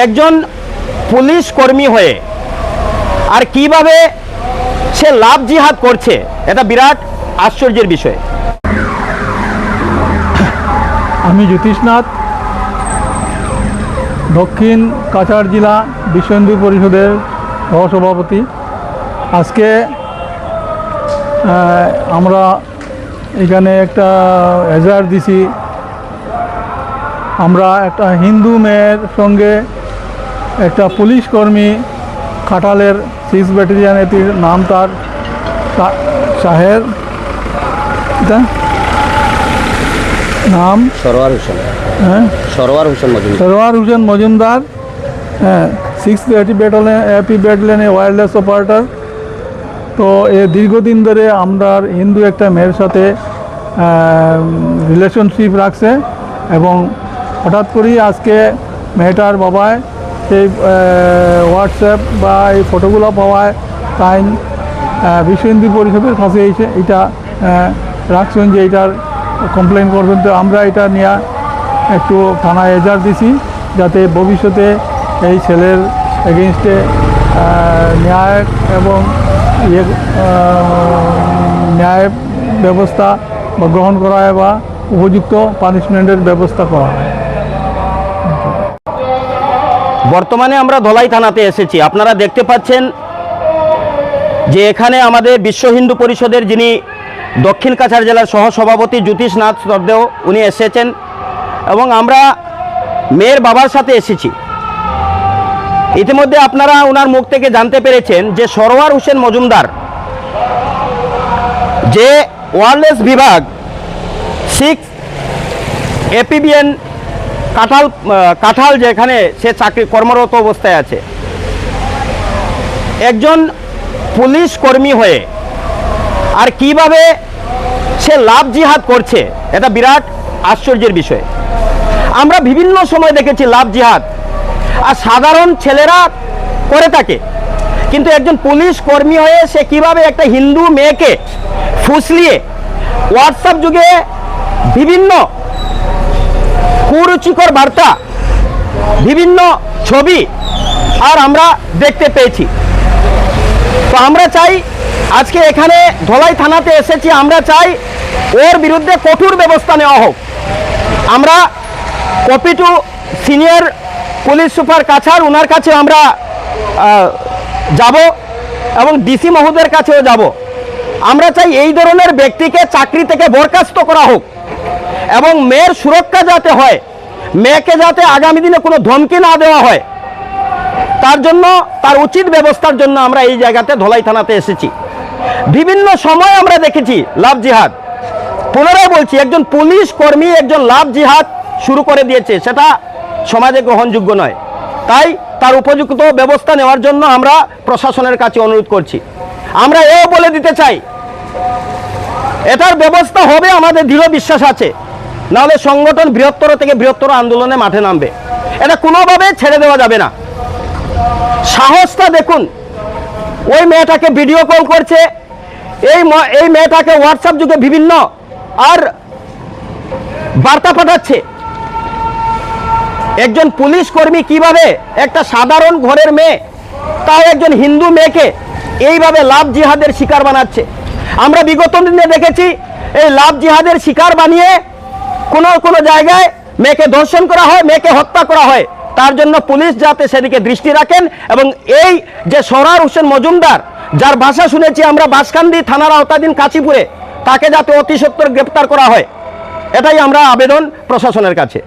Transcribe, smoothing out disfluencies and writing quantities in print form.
একজন পুলিশ কর্মী হয়ে আর কিভাবে সে লাভ জিহাদ করছে, এটা বিরাট আশ্চর্যের বিষয়। আমি জ্যোতিষনাথ, দক্ষিণ কাছাড় জেলা বিশ্ব হিন্দু পরিষদের সহসভাপতি। আজকে আমরা এখানে একটা এজাহার দিছি। আমরা একটা হিন্দু মেয়ের সঙ্গে একটা পুলিশ কর্মী, খাটালের 6 ব্যাটালিয়ন এটির নাম তার শাহের, নাম সরওয়ার হোসেন, সরওয়ার হোসেন মজুমদার, 6 ব্যাটালিয়ন এপি ব্যাটালিয়নে ওয়্যারলেস অপারেটর। তো এ দীর্ঘদিন ধরে আমরা হিন্দু একটা মেয়ের সাথে রিলেশনশিপ রাখছে এবং হঠাৎ করেই আজকে মেয়েটার বাবায় সেই হোয়াটসঅ্যাপ বা এই ফটোগুলো পাওয়ায় তাই বিশ্ব হিন্দু পরিষদের কাছে এটা রাখছেন যে এটার কমপ্লেন করবেন। তো আমরা এটা নিয়ে একটু থানায় এজাহার দিছি, যাতে ভবিষ্যতে এই ছেলের এগেনস্টে ন্যায় এবং ন্যায় ব্যবস্থা গ্রহণ করা হয় বা উপযুক্ত পানিশমেন্টের ব্যবস্থা করা হয়। বর্তমানে আমরা ধলাই থানাতে এসেছি। আপনারা দেখতে পাচ্ছেন যে এখানে আমাদের বিশ্ব হিন্দু পরিষদের যিনি দক্ষিণ কাছাড় জেলার সহসভাপতি জ্যোতিষনাথ সরদেও উনি এসেছেন এবং আমরা মেয়ের বাবার সাথে এসেছি। ইতিমধ্যে আপনারা ওনার মুখ থেকে জানতে পেরেছেন যে সরওয়ার হোসেন মজুমদার, যে ওয়্যারলেস বিভাগ 6 এপিবিএন কাঁঠাল যেখানে সে চাকরি কর্মরত অবস্থায় আছে, একজন পুলিশ কর্মী হয়ে আর কিভাবে সে লাভ জিহাদ করছে, এটা বিরাট আশ্চর্যের বিষয়। আমরা বিভিন্ন সময় দেখেছি লাভ জিহাদ আর সাধারণ ছেলেরা করে থাকে, কিন্তু একজন পুলিশ কর্মী হয়ে সে কিভাবে একটা হিন্দু মেয়েকে ফুসলিয়ে হোয়াটসঅ্যাপ যুগে বিভিন্ন কুরুচিকর বার্তা, বিভিন্ন ছবি আর আমরা দেখতে পেয়েছি। তো আমরা চাই, আজকে এখানে ধলাই থানাতে এসেছি, আমরা চাই ওর বিরুদ্ধে কঠোর ব্যবস্থা নেওয়া হোক। আমরা copy to senior police super Cachar, ওনার কাছে আমরা যাব এবং ডিসি মহোদয়ের কাছেও যাব। আমরা চাই এই ধরনের ব্যক্তিকে চাকরি থেকে বরখাস্ত করা হোক এবং মেয়ের সুরক্ষা যাতে হয়, মেয়েকে যাতে আগামী দিনে কোনো ধমকি না দেওয়া হয়, তার জন্য তার উচিত ব্যবস্থার জন্য আমরা এই জায়গাতে ধলাই থানাতে এসেছি। বিভিন্ন সময় আমরা দেখেছি লাভ জিহাদ। পুনরায় বলছি, একজন পুলিশ কর্মী একজন লাভ জিহাদ শুরু করে দিয়েছে, সেটা সমাজে গ্রহণযোগ্য নয়। তাই তার উপযুক্ত ব্যবস্থা নেওয়ার জন্য আমরা প্রশাসনের কাছে অনুরোধ করছি। আমরা এও বলে দিতে চাই, এটার ব্যবস্থা হবে, আমাদের দৃঢ় বিশ্বাস আছে, নাহলে সংগঠন বৃহত্তর থেকে বৃহত্তর আন্দোলনে মাঠে নামবে। এটা কোনোভাবে ছেড়ে দেওয়া যাবে না। সাহসটা দেখুন, ওই মেয়েটাকে ভিডিও কল করছে, এই মেয়েটাকে হোয়াটসঅ্যাপ যুগে বিভিন্ন আর বার্তা পাঠাচ্ছে। একজন পুলিশ কর্মী কিভাবে একটা সাধারণ ঘরের মেয়ে, তাও একজন হিন্দু মেয়েকে এইভাবে লাভ জিহাদের শিকার বানাচ্ছে। আমরা বিগত দিনে দেখেছি এই লাভ জিহাদের শিকার বানিয়ে কোনো জায়গায় মেয়েকে ধর্ষণ করা হয়, মেয়েকে হত্যা করা হয়। তার জন্য পুলিশ যাতে সেদিকে দৃষ্টি রাখেন এবং এই যে সরওয়ার হোসেন মজুমদার, যার ভাষা শুনেছি আমরা বাঁশকান্দি থানার আওতাধীন কাশীপুরে, তাকে যাতে অতি সত্বর গ্রেপ্তার করা হয়, এটাই আমরা আবেদন প্রশাসনের কাছে।